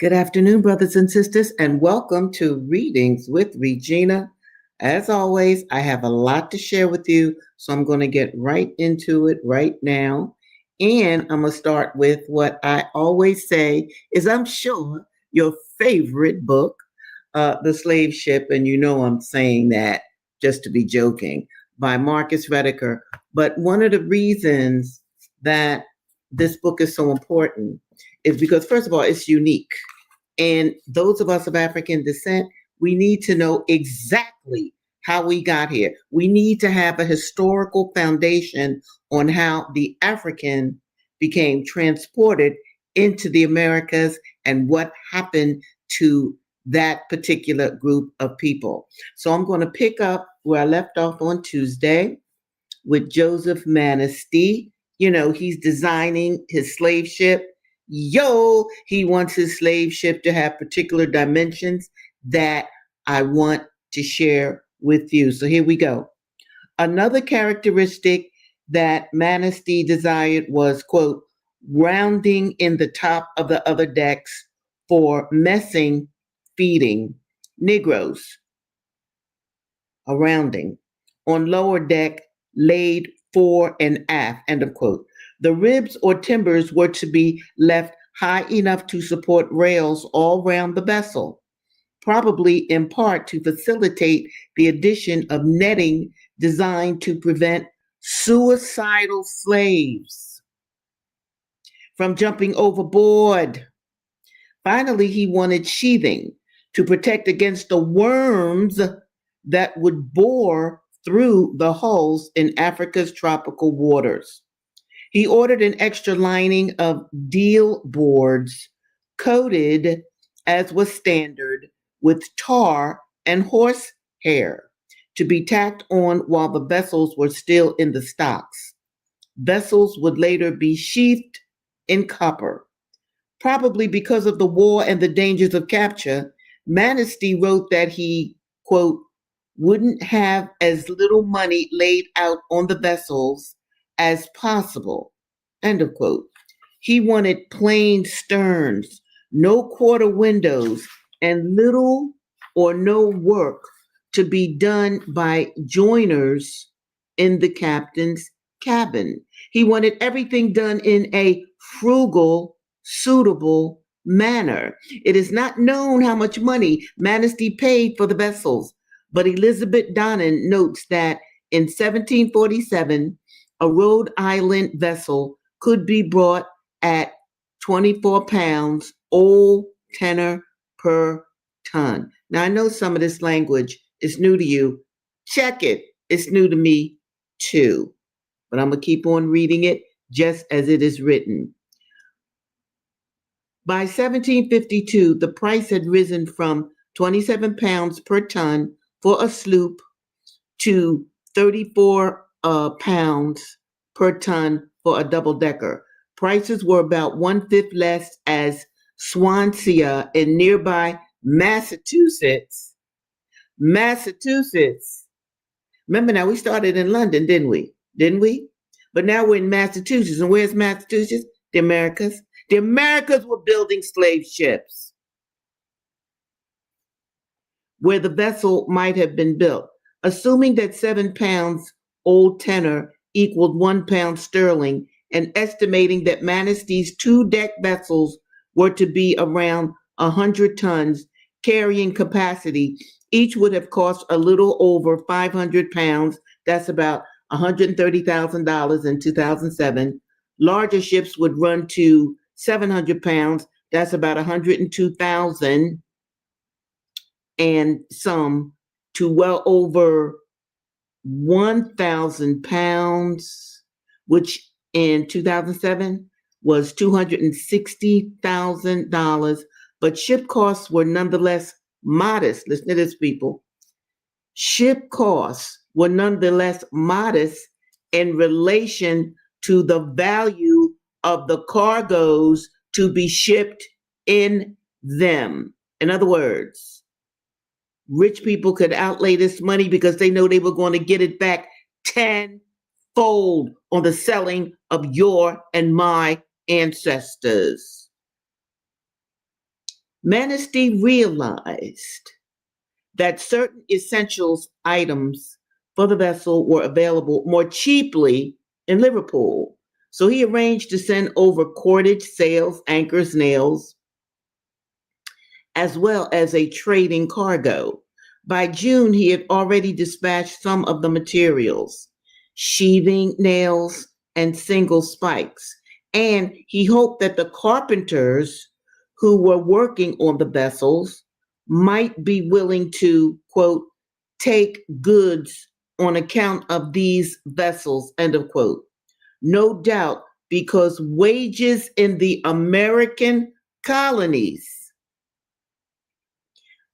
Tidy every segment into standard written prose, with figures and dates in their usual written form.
Good afternoon, brothers and sisters, and welcome to Readings with Regina. As always, I have a lot to share with you, so I'm going to get right into it right now. And I'm going to start with what I always say is I'm sure your favorite book, The Slave Ship, and you know I'm saying that just to be joking, by Marcus Rediker. But one of the reasons that this book is so important is because, first of all, it's unique. And those of us of African descent, we need to know exactly how we got here. We need to have a historical foundation on how the African became transported into the Americas and what happened to that particular group of people. So I'm going to pick up where I left off on Tuesday with Joseph Manistee. You know, he's designing his slave ship. He wants his slave ship to have particular dimensions that I want to share with you. So here we go. Another characteristic that Manistee desired was, quote, rounding in the top of the other decks for messing, feeding Negroes, a rounding. On lower deck, laid fore and aft, end of quote. The ribs or timbers were to be left high enough to support rails all round the vessel, probably in part to facilitate the addition of netting designed to prevent suicidal slaves from jumping overboard. Finally, he wanted sheathing to protect against the worms that would bore through the hulls in Africa's tropical waters. He ordered an extra lining of deal boards coated, as was standard, with tar and horsehair to be tacked on while the vessels were still in the stocks. Vessels would later be sheathed in copper. Probably because of the war and the dangers of capture, Manistee wrote that he, quote, wouldn't have as little money laid out on the vessels as possible, end of quote. He wanted plain sterns, no quarter windows, and little or no work to be done by joiners in the captain's cabin. He wanted everything done in a frugal, suitable manner. It is not known how much money Manistee paid for the vessels, but Elizabeth Donnan notes that in 1747, a Rhode Island vessel could be brought at 24 pounds old tenor per ton. Now, I know some of this language is new to you. Check it. It's new to me too. But I'm going to keep on reading it just as it is written. By 1752, the price had risen from 27 pounds per ton for a sloop to 34 pounds per ton for a double decker. Prices were about one-fifth less as Swansea in nearby Massachusetts. Massachusetts. Remember now, we started in London, didn't we? Didn't we? But now we're in Massachusetts. And where's Massachusetts? The Americas. The Americas were building slave ships where the vessel might have been built. Assuming that 7 pounds old tenor equaled 1 pound sterling, and estimating that Manistee's 2-deck vessels were to be around 100 tons carrying capacity, each would have cost a little over 500 pounds. That's about $130,000 in 2007. Larger ships would run to 700 pounds. That's about 102,000 and some, to well over 1,000 pounds, which in 2007 was $260,000. But ship costs were nonetheless modest. Listen to this, people. Ship costs were nonetheless modest in relation to the value of the cargoes to be shipped in them. In other words, rich people could outlay this money because they know they were going to get it back tenfold on the selling of your and my ancestors. Manistee realized that certain essentials items for the vessel were available more cheaply in Liverpool. So he arranged to send over cordage, sails, anchors, nails, as well as a trading cargo. By June, he had already dispatched some of the materials, sheathing nails and single spikes. And he hoped that the carpenters who were working on the vessels might be willing to, quote, take goods on account of these vessels, end of quote. No doubt because colonies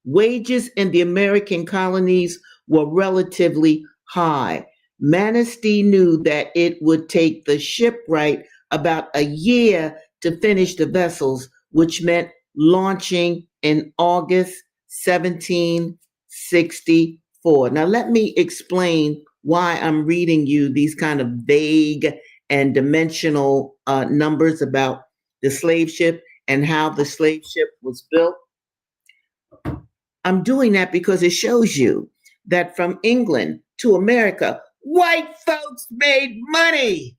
Wages in the American colonies were relatively high. Manistee knew that it would take the shipwright about a year to finish the vessels, which meant launching in August 1764. Now, let me explain why I'm reading you these kind of vague and dimensional numbers about the slave ship and how the slave ship was built. I'm doing that because it shows you that from England to America, white folks made money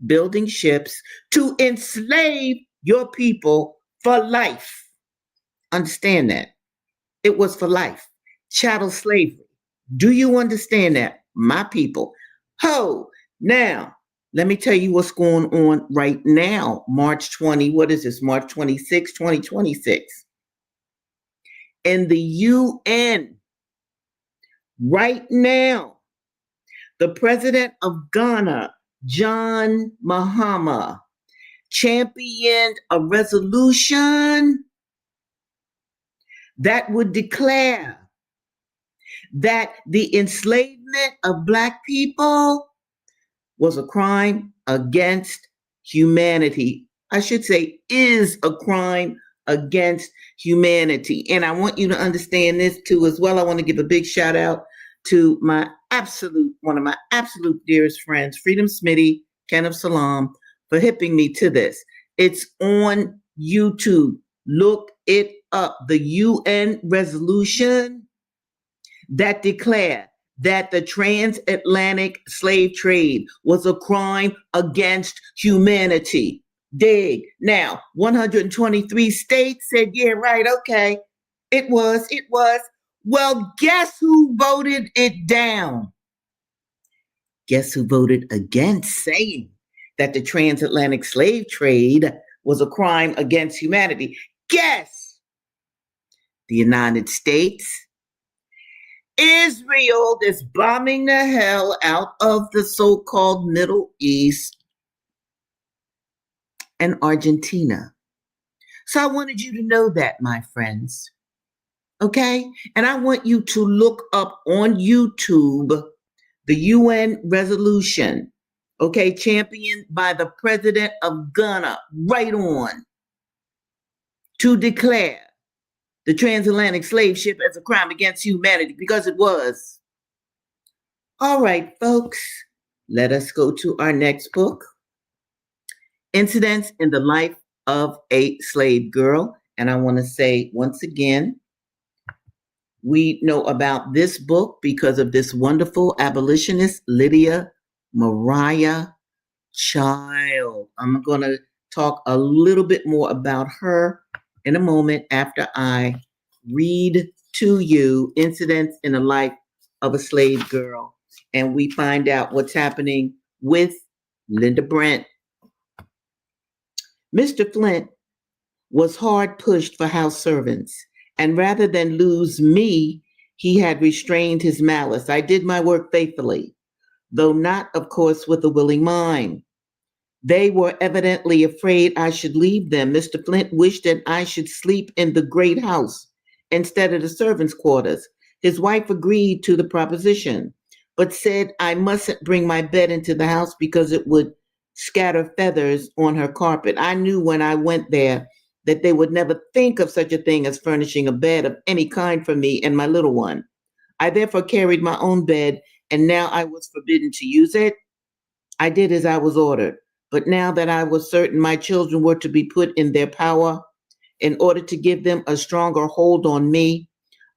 building ships to enslave your people for life. Understand that. It was for life. Chattel slavery. Do you understand that, my people? Ho! Now, let me tell you what's going on right now. March 20, what is this? March 26, 2026. In the UN right now, the president of Ghana, John Mahama, championed a resolution that would declare that the enslavement of Black people was a crime against humanity. I should say, is a crime against humanity. And I want you to understand this too as well. I want to give a big shout out to one of my absolute dearest friends, Freedom Smitty, Ken of Salam, for hipping me to this. It's on YouTube. Look it up. The UN resolution that declared that the transatlantic slave trade was a crime against humanity. Dig. Now, 123 states said, yeah, right, okay. It was. Well, guess who voted it down? Guess who voted against saying that the transatlantic slave trade was a crime against humanity? Guess. The United States. Israel is bombing the hell out of the so-called Middle East, and Argentina. So I wanted you to know that, my friends. Okay? And I want you to look up on YouTube the UN resolution, okay, championed by the president of Ghana, right on, to declare the transatlantic slave ship as a crime against humanity, because it was. All right, folks, let us go to our next book, Incidents in the Life of a Slave Girl. And I want to say once again, we know about this book because of this wonderful abolitionist, Lydia Mariah Child. I'm going to talk a little bit more about her in a moment after I read to you Incidents in the Life of a Slave Girl. And we find out what's happening with Linda Brent. Mr. Flint was hard pushed for house servants, and rather than lose me, he had restrained his malice. I did my work faithfully, though not, of course, with a willing mind. They were evidently afraid I should leave them. Mr. Flint wished that I should sleep in the great house instead of the servants' quarters. His wife agreed to the proposition, but said I mustn't bring my bed into the house because it would scatter feathers on her carpet. I knew when I went there that they would never think of such a thing as furnishing a bed of any kind for me and my little one. I therefore carried my own bed, and now I was forbidden to use it. I did as I was ordered, but now that I was certain my children were to be put in their power, In order to give them a stronger hold on me,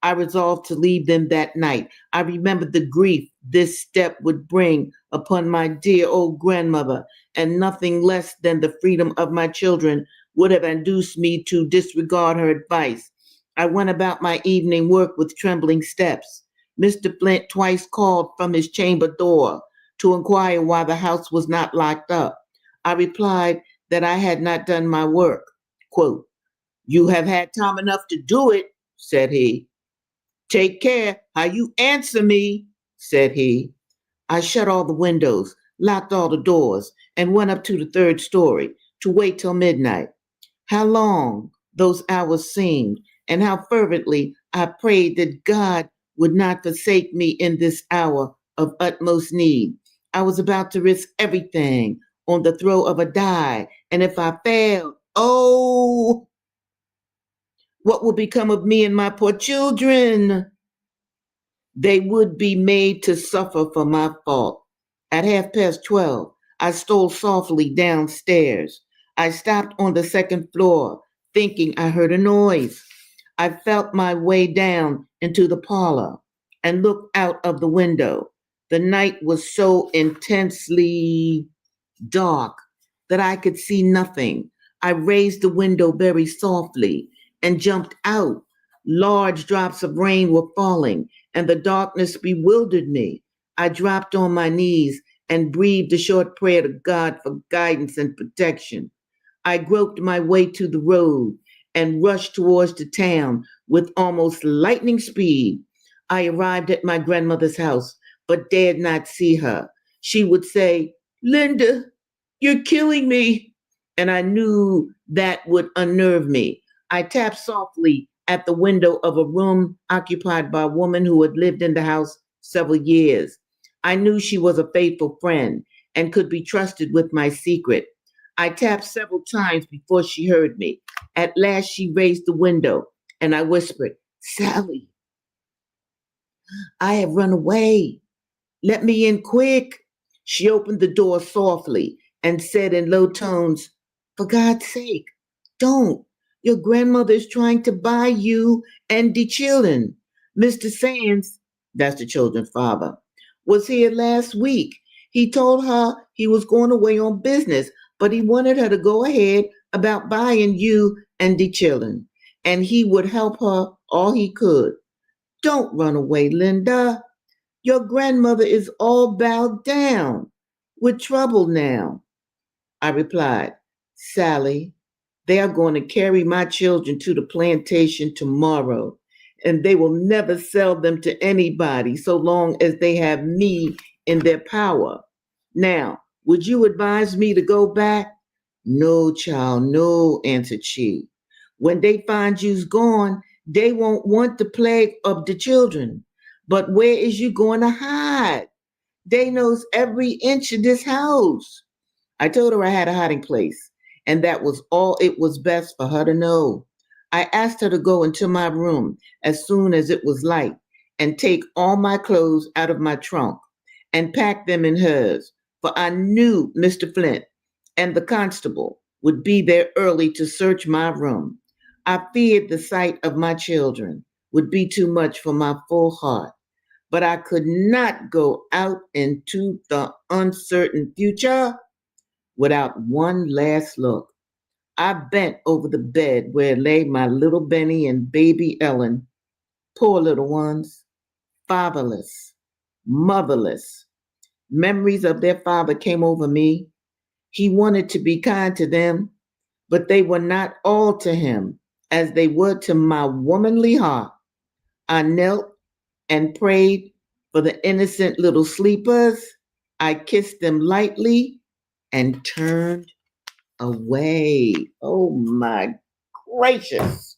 I resolved to leave them that night. I remembered the grief this step would bring upon my dear old grandmother, and nothing less than the freedom of my children would have induced me to disregard her advice. I went about my evening work with trembling steps. Mr. Flint twice called from his chamber door to inquire why the house was not locked up. I replied that I had not done my work. Quote, "You have had time enough to do it," said he. "Take care how you answer me," said he. I shut all the windows, locked all the doors, and went up to the third story to wait till midnight. How long those hours seemed, and how fervently I prayed that God would not forsake me in this hour of utmost need. I was about to risk everything on the throw of a die, and if I failed, oh, what will become of me and my poor children? They would be made to suffer for my fault. At 12:30, I stole softly downstairs. I stopped on the second floor, thinking I heard a noise. I felt my way down into the parlor and looked out of the window. The night was so intensely dark that I could see nothing. I raised the window very softly and jumped out. Large drops of rain were falling, and the darkness bewildered me. I dropped on my knees and breathed a short prayer to God for guidance and protection. I groped my way to the road and rushed towards the town with almost lightning speed. I arrived at my grandmother's house, but dared not see her. She would say, "Linda, you're killing me." And I knew that would unnerve me. I tapped softly at the window of a room occupied by a woman who had lived in the house several years. I knew she was a faithful friend and could be trusted with my secret. I tapped several times before she heard me. At last, she raised the window and I whispered, "Sally, I have run away. Let me in quick." She opened the door softly and said in low tones, "For God's sake, don't. Your grandmother is trying to buy you and the children. Mr. Sands," that's the children's father, "was here last week. He told her he was going away on business, but he wanted her to go ahead about buying you and the children, and he would help her all he could. Don't run away, Linda. Your grandmother is all bowed down with trouble now." I replied, "Sally, they are going to carry my children to the plantation tomorrow, and they will never sell them to anybody so long as they have me in their power. Now, would you advise me to go back?" "No, child, no," answered she. "When they find you's gone, they won't want the plague of the children. But where is you going to hide? They knows every inch of this house." I told her I had a hiding place, and that was all it was best for her to know. I asked her to go into my room as soon as it was light and take all my clothes out of my trunk and pack them in hers, for I knew Mr. Flint and the constable would be there early to search my room. I feared the sight of my children would be too much for my full heart, but I could not go out into the uncertain future without one last look. I bent over the bed where lay my little Benny and baby Ellen, poor little ones, fatherless, motherless. Memories of their father came over me. He wanted to be kind to them, but they were not all to him as they were to my womanly heart. I knelt and prayed for the innocent little sleepers. I kissed them lightly and turned away. Oh my gracious.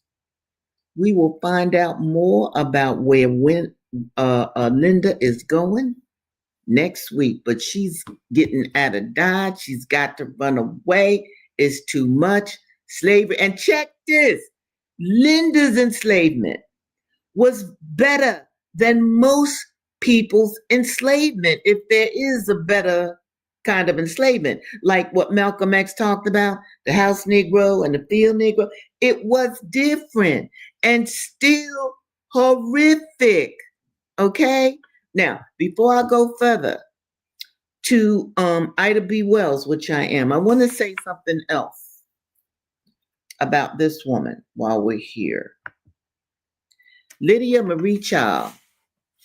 We will find out more about where Linda is going next week, but she's getting out of Dodge. She's got to run away. It's too much slavery. And check this, Linda's enslavement was better than most people's enslavement, if there is a better kind of enslavement, like what Malcolm X talked about, the house Negro and the field Negro. It was different and still horrific. Okay? Now, before I go further to Ida B. Wells, which I am, I want to say something else about this woman while we're here. Lydia Marie Child.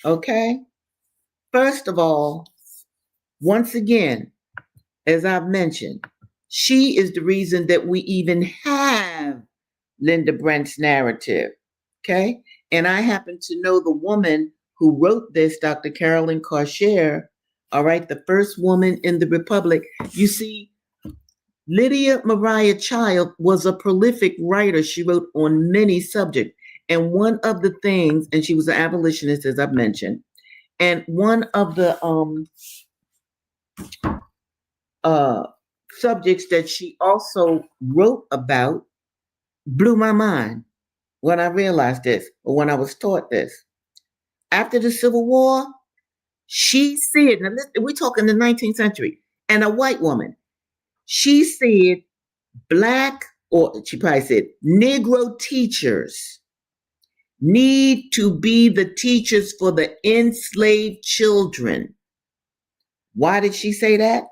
Okay? First of all, once again, as I've mentioned, she is the reason that we even have Linda Brent's narrative. Okay? And I happen to know the woman who wrote this, Dr. Carolyn Carcher, all right, the first woman in the Republic. You see, Lydia Mariah Child was a prolific writer. She wrote on many subjects. And one of the things, and she was an abolitionist, as I've mentioned, and one of the subjects that she also wrote about blew my mind when I realized this, or when I was taught this. After the Civil War, she said, now we're talking the 19th century, and a white woman, she said Black, or she probably said Negro teachers need to be the teachers for the enslaved children. Why did she say that?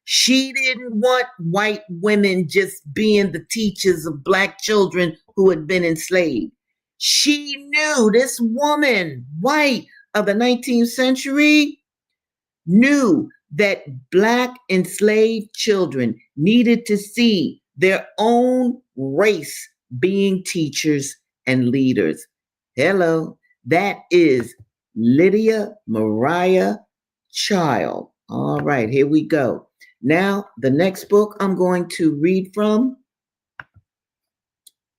She didn't want white women just being the teachers of Black children who had been enslaved. She knew, this woman, white of the 19th century, knew that Black enslaved children needed to see their own race being teachers and leaders. Hello, that is Lydia Mariah Child. All right, here we go. Now, the next book I'm going to read from,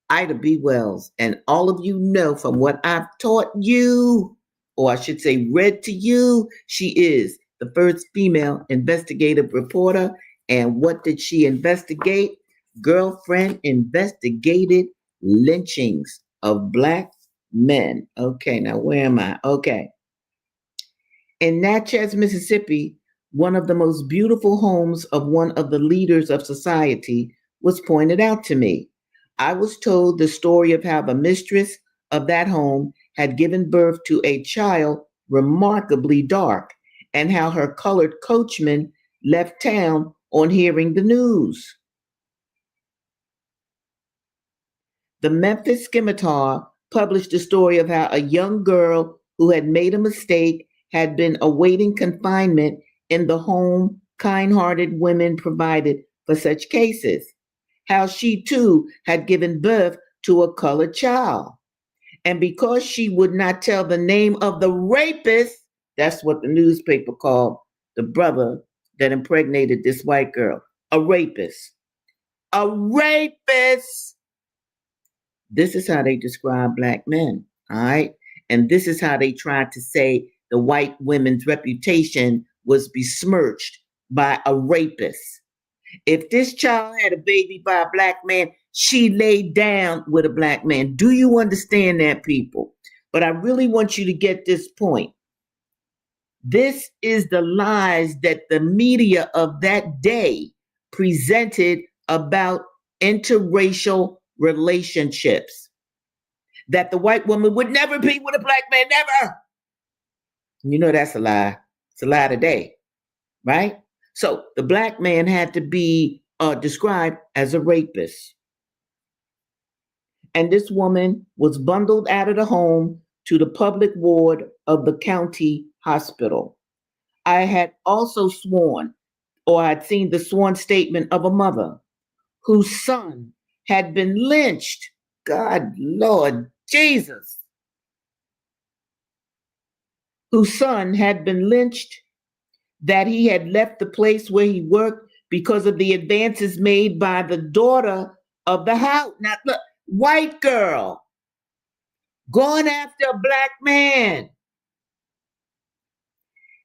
Ida B. Wells. And all of you know from what I've taught you, or I should say read to you, she is the first female investigative reporter. And what did she investigate? Girlfriend investigated lynchings of Black men. Okay, now where am I? Okay. In Natchez, Mississippi, one of the most beautiful homes of one of the leaders of society was pointed out to me. I was told the story of how the mistress of that home had given birth to a child remarkably dark, and how her colored coachman left town on hearing the news. The Memphis Scimitar published a story of how a young girl who had made a mistake had been awaiting confinement in the home kind-hearted women provided for such cases. How she too had given birth to a colored child. And because she would not tell the name of the rapist, that's what the newspaper called the brother that impregnated this white girl, a rapist. A rapist! This is how they describe Black men, all right? And this is how they tried to say the white women's reputation was besmirched by a rapist. If this child had a baby by a Black man, she laid down with a Black man. Do you understand that, people? But I really want you to get this point. This is the lies that the media of that day presented about interracial relationships. That the white woman would never be with a Black man, never. You know that's a lie. It's a lie today, right? So the Black man had to be described as a rapist. And this woman was bundled out of the home to the public ward of the county hospital. I had also sworn, or I'd seen the sworn statement of a mother whose son had been lynched. God, Lord Jesus. Whose son had been lynched, that he had left the place where he worked because of the advances made by the daughter of the house. Now, look, white girl going after a Black man.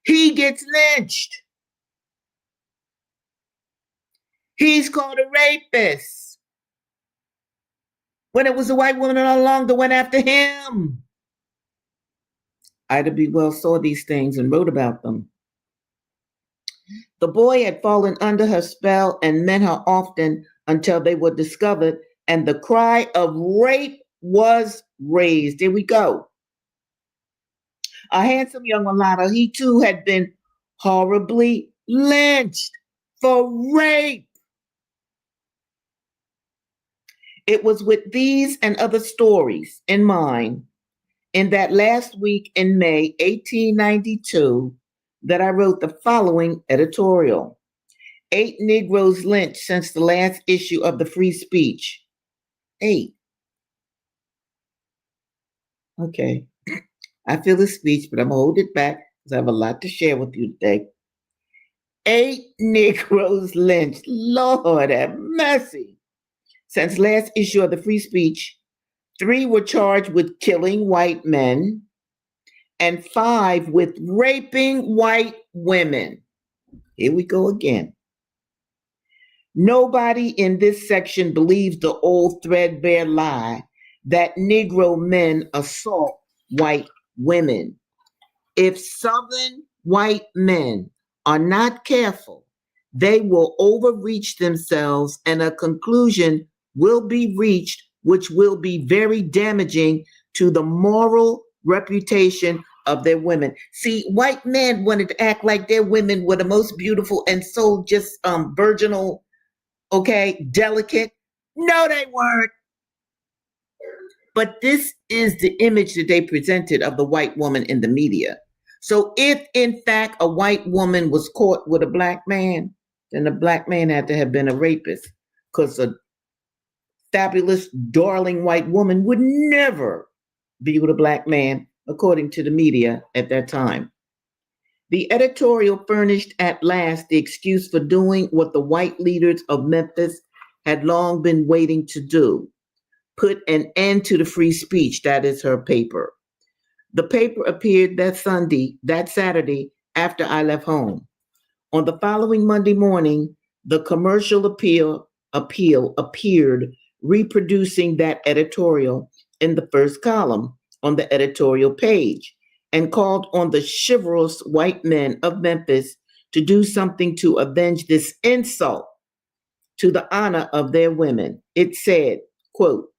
He gets lynched. He's called a rapist. When it was a white woman all along that went after him. Ida B. Wells saw these things and wrote about them. The boy had fallen under her spell and met her often until they were discovered, and the cry of rape was raised. Here we go. A handsome young mulatto, he too had been horribly lynched for rape. It was with these and other stories in mind in that last week in May 1892 that I wrote the following editorial. 8 Negroes lynched since the last issue of the Free Speech. 8. Okay. I feel the speech, but I'm going to hold it back because I have a lot to share with you today. 8 Negroes lynched. Lord have mercy. Since last issue of the Free Speech, 3 were charged with killing white men and 5 with raping white women. Here we go again. Nobody in this section believes the old threadbare lie that Negro men assault white women. If Southern white men are not careful, they will overreach themselves and a conclusion will be reached which will be very damaging to the moral reputation of their women. See, white men wanted to act like their women were the most beautiful and so just virginal, okay, delicate. No, they weren't. But this is the image that they presented of the white woman in the media. So if in fact a white woman was caught with a black man, then the black man had to have been a rapist, because a fabulous, darling white woman would never be with a black man, according to the media at that time. The editorial furnished at last the excuse for doing what the white leaders of Memphis had long been waiting to do: put an end to the free speech. That is her paper. The paper appeared that Saturday after I left home. On the following Monday morning, the commercial appeal appeared, reproducing that editorial in the first column on the editorial page, and called on the chivalrous white men of Memphis to do something to avenge this insult to the honor of their women. It said, quote,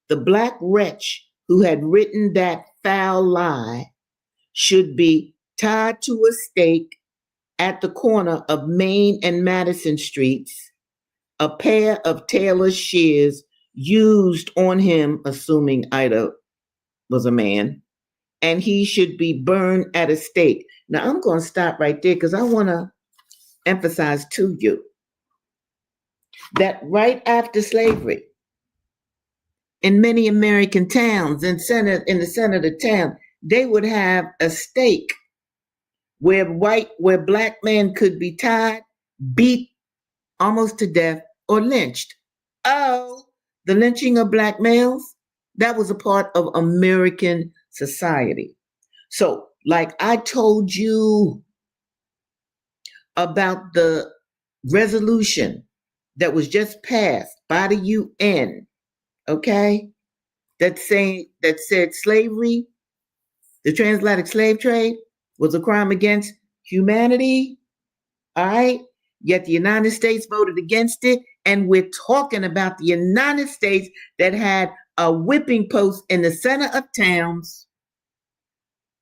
"The black wretch who had written that foul lie should be tied to a stake at the corner of Main and Madison Streets, a pair of tailor's shears used on him," assuming Ida was a man, "and he should be burned at a stake." Now I'm going to stop right there because I want to emphasize to you that right after slavery, in many American towns, in the center of the town, they would have a stake where black men could be tied, beat almost to death, or lynched. Oh, the lynching of black males, that was a part of American society. So, like I told you about the resolution that was just passed by the UN, okay, that said slavery, the transatlantic slave trade, was a crime against humanity. All right. Yet the United States voted against it. And we're talking about the United States that had a whipping post in the center of towns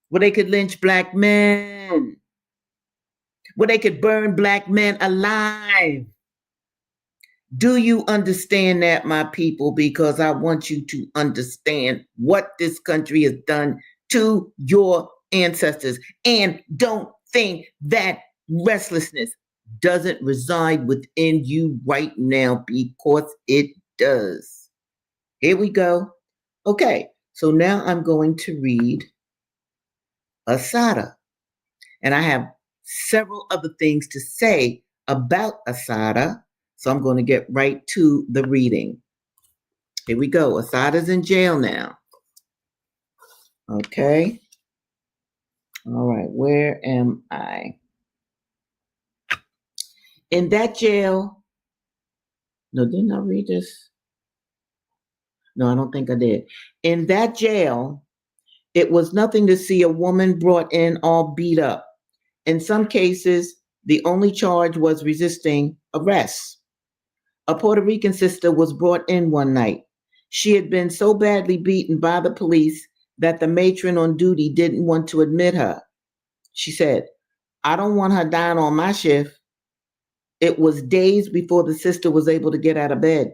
where they could lynch black men, where they could burn black men alive. Do you understand that, my people? Because I want you to understand what this country has done to your ancestors. And don't think that restlessness doesn't reside within you right now, because it does. Here we go. Okay, so now I'm going to read Asada. And I have several other things to say about Asada. So I'm going to get right to the reading. Here we go. Asada's in jail now. Okay. All right. Where am I? In that jail. No, didn't I read this? No, I don't think I did. In that jail, it was nothing to see a woman brought in all beat up. In some cases, The only charge was resisting arrest. A Puerto Rican sister was brought in one night. She had been so badly beaten by the police that the matron on duty didn't want to admit her. She said, I don't want her dying on my shift. It was days before the sister was able to get out of bed.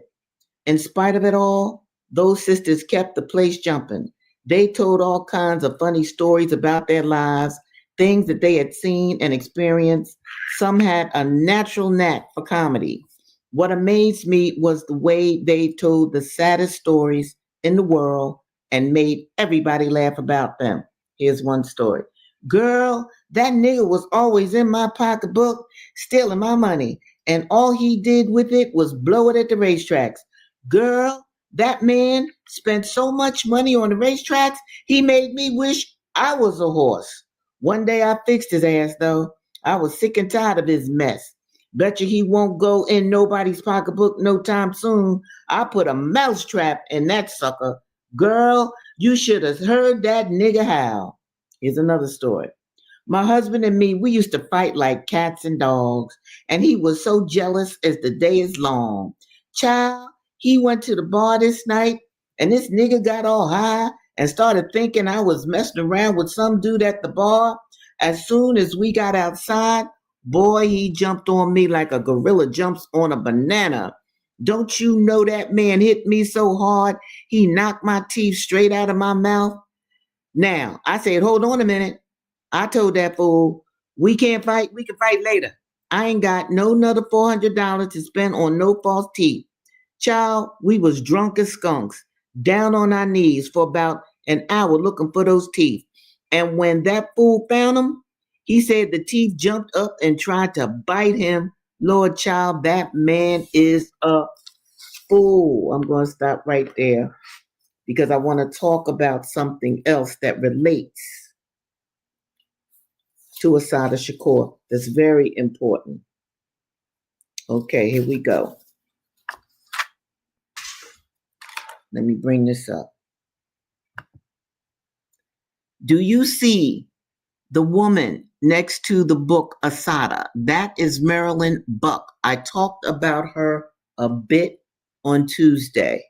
In spite of it all, those sisters kept the place jumping. They told all kinds of funny stories about their lives, things that they had seen and experienced. Some had a natural knack for comedy. What amazed me was the way they told the saddest stories in the world and made everybody laugh about them. Here's one story. Girl, that nigga was always in my pocketbook, stealing my money, and all he did with it was blow it at the racetracks. Girl, that man spent so much money on the racetracks, he made me wish I was a horse. One day I fixed his ass, though. I was sick and tired of his mess. Bet you he won't go in nobody's pocketbook no time soon. I put a mousetrap in that sucker. Girl, you should have heard that nigga howl. Here's another story. My husband and me, we used to fight like cats and dogs, and he was so jealous as the day is long. Child, he went to the bar this night, and this nigga got all high and started thinking I was messing around with some dude at the bar. As soon as we got outside, boy, he jumped on me like a gorilla jumps on a banana. Don't you know that man hit me so hard, he knocked my teeth straight out of my mouth? Now, I said, hold on a minute. I told that fool, we can't fight, we can fight later. I ain't got no another $400 to spend on no false teeth. Child, we was drunk as skunks, down on our knees for about an hour looking for those teeth. And when that fool found them, he said the teeth jumped up and tried to bite him. Lord child, that man is a fool. I'm going to stop right there because I want to talk about something else that relates to Assata Shakur that's very important. Okay, here we go. Let me bring this up. Do you see the woman next to the book Assata? That is Marilyn Buck. I talked about her a bit on Tuesday.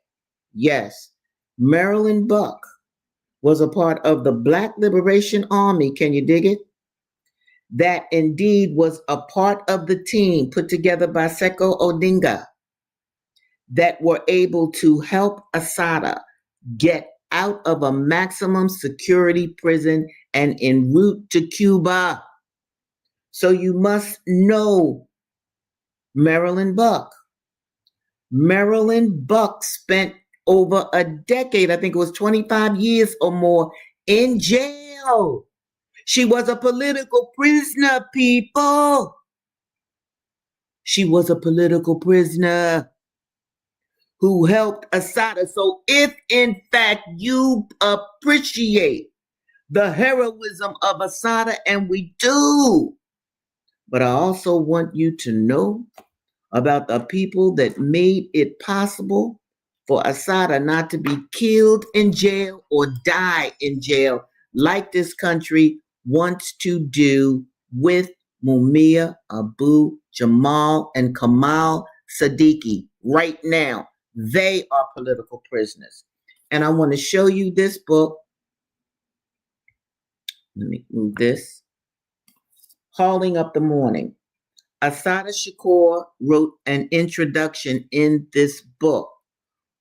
Yes, Marilyn Buck was a part of the Black Liberation Army. Can you dig it? That indeed was a part of the team put together by Seko Odinga that were able to help Assata get out of a maximum security prison and en route to Cuba. So you must know Marilyn Buck. Marilyn Buck spent over a decade, I think it was 25 years or more, in jail. She was a political prisoner, people. She was a political prisoner who helped Assata. So if in fact you appreciate the heroism of Assata, and we do, but I also want you to know about the people that made it possible for Assata not to be killed in jail or die in jail like this country wants to do with Mumia Abu Jamal and Kamal Siddiqui right now. They are political prisoners. And I want to show you this book. Let me move this. Hauling Up the Morning. Assata Shakur wrote an introduction in this book.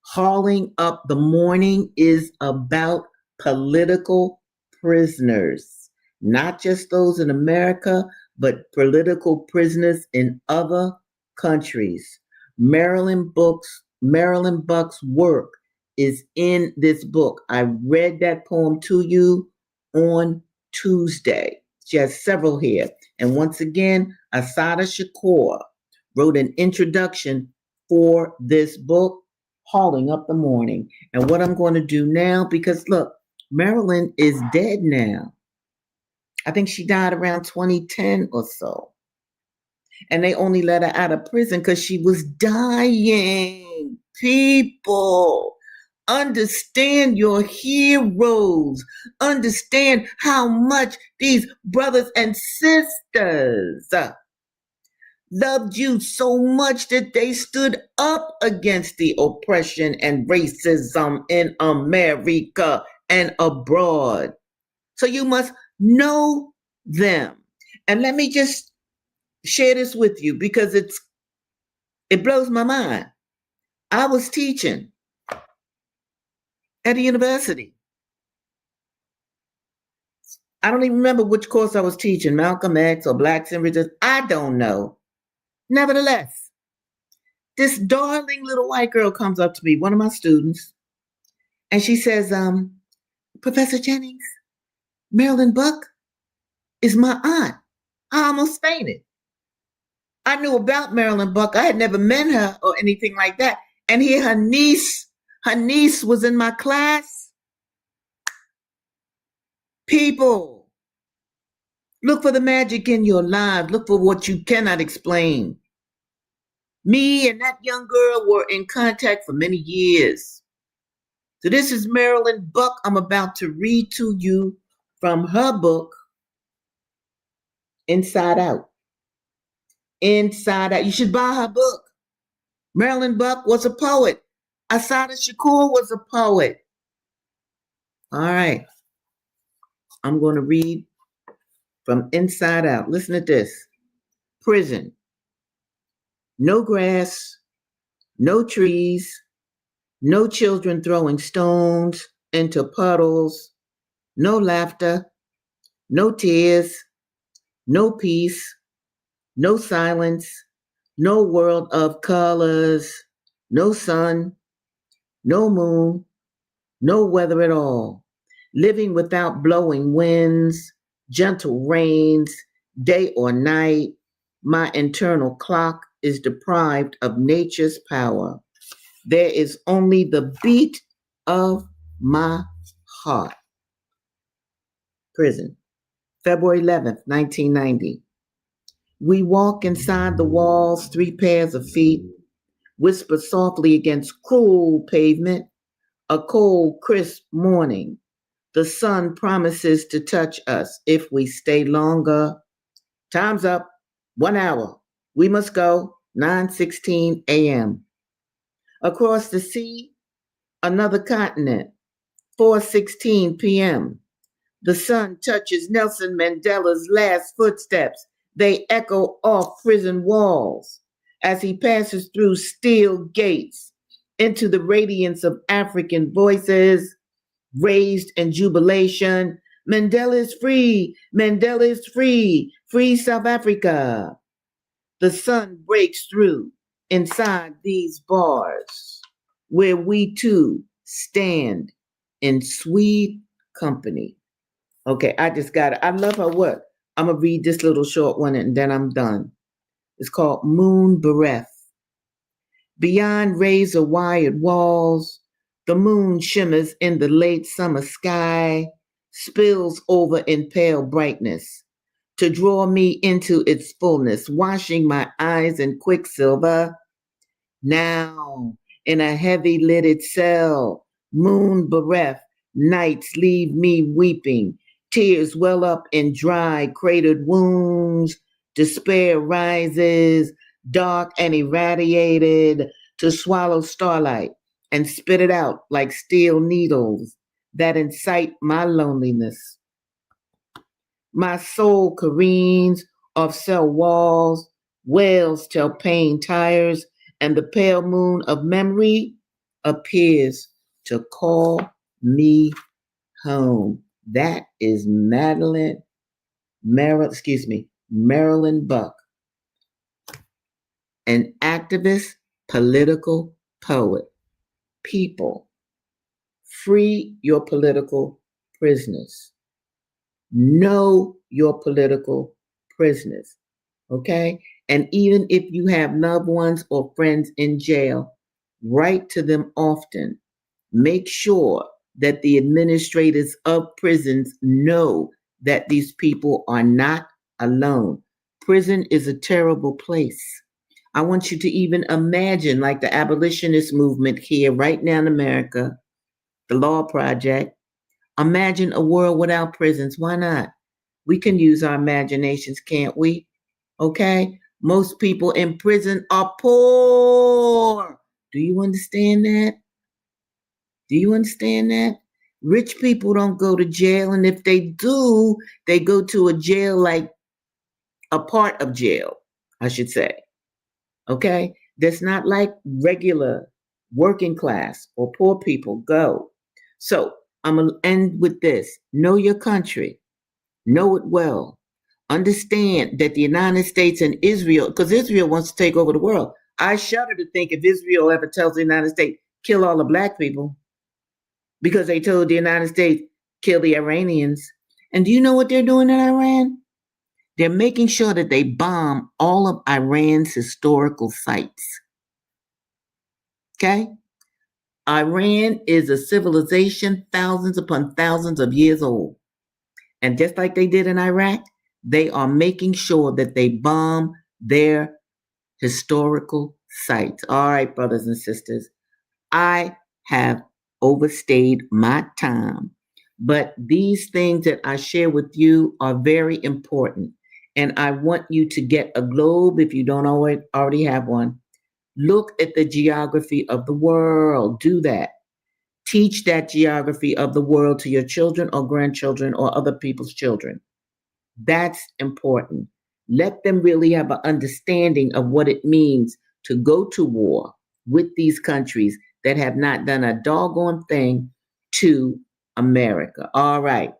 Hauling Up the Morning is about political prisoners, not just those in America, but political prisoners in other countries. Marilyn Buck's work is in this book. I read that poem to you on Tuesday. She has several here. And once again, Assata Shakur wrote an introduction for this book, Hauling Up the Morning. And what I'm going to do now, because look, Marilyn is dead now. I think she died around 2010 or so. And they only let her out of prison because she was dying. People, understand your heroes. Understand how much these brothers and sisters loved you so much that they stood up against the oppression and racism in America and abroad. So you must know them. And let me just share this with you because it blows my mind. I was teaching at a university. I don't even remember which course I was teaching, Malcolm X or Blacks and Resistance. I don't know. Nevertheless, this darling little white girl comes up to me, one of my students, and she says, Professor Jennings, Marilyn Buck is my aunt. I almost fainted. I knew about Marilyn Buck. I had never met her or anything like that. And here her niece was in my class. People, look for the magic in your lives. Look for what you cannot explain. Me and that young girl were in contact for many years. So this is Marilyn Buck. I'm about to read to you from her book, Inside Out. Inside Out. You should buy her book. Marilyn Buck was a poet. Assata Shakur was a poet. All right. I'm going to read from Inside Out. Listen to this. Prison. No grass, no trees, no children throwing stones into puddles, no laughter, no tears, no peace, no silence, no world of colors, no sun, no moon, no weather at all. Living without blowing winds, gentle rains, day or night, my internal clock is deprived of nature's power. There is only the beat of my heart. Prison, February 11th, 1990. We walk inside the walls, 3 pairs of feet, whisper softly against cruel pavement, a cold, crisp morning. The sun promises to touch us if we stay longer. Time's up. 1 hour. We must go. 9:16 a.m. Across the sea, another continent. 4:16 p.m. The sun touches Nelson Mandela's last footsteps. They echo off prison walls as he passes through steel gates into the radiance of African voices raised in jubilation. Mandela is free. Mandela is free. Free South Africa. The sun breaks through inside these bars where we too stand in sweet company. Okay, I just got it. I love her work. I'm going to read this little short one and then I'm done. It's called Moon Bereft. Beyond razor wired walls, the moon shimmers in the late summer sky, spills over in pale brightness to draw me into its fullness, washing my eyes in quicksilver. Now, in a heavy lidded cell, moon bereft, nights leave me weeping. Tears well up in dry, cratered wounds. Despair rises, dark and irradiated, to swallow starlight and spit it out like steel needles that incite my loneliness. My soul careens off cell walls, wails till pain tires, and the pale moon of memory appears to call me home. That is Marilyn Buck, an activist, political poet. People, free your political prisoners. Know your political prisoners. Okay? And even if you have loved ones or friends in jail, write to them often. Make sure that the administrators of prisons know that these people are not alone. Prison is a terrible place. I want you to even imagine, like the abolitionist movement here right now in America, the Law Project. Imagine a world without prisons. Why not? We can use our imaginations, can't we? Okay? Most people in prison are poor. Do you understand that? Do you understand that? Rich people don't go to jail, and if they do, they go to a jail like a part of jail, I should say. Okay? That's not like regular working class or poor people go. So I'm going to end with this: know your country, know it well. Understand that the United States and Israel, because Israel wants to take over the world. I shudder to think if Israel ever tells the United States, kill all the black people, because they told the United States, kill the Iranians. And do you know what they're doing in Iran? They're making sure that they bomb all of Iran's historical sites. Okay? Iran is a civilization thousands upon thousands of years old. And just like they did in Iraq, they are making sure that they bomb their historical sites. All right, brothers and sisters, I have overstayed my time, but these things that I share with you are very important. And I want you to get a globe if you don't already have one. Look at the geography of the world. Do that. Teach that geography of the world to your children or grandchildren or other people's children. That's important. Let them really have an understanding of what it means to go to war with these countries that have not done a doggone thing to America. All right.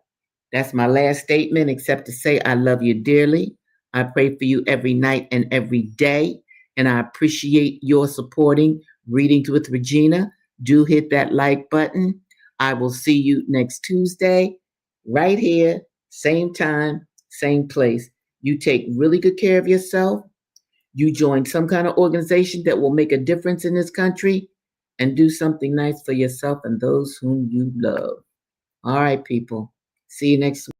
That's my last statement, except to say I love you dearly. I pray for you every night and every day. And I appreciate your supporting Readings with Regina. Do hit that like button. I will see you next Tuesday, right here, same time, same place. You take really good care of yourself. You join some kind of organization that will make a difference in this country, and do something nice for yourself and those whom you love. All right, people. See you next week.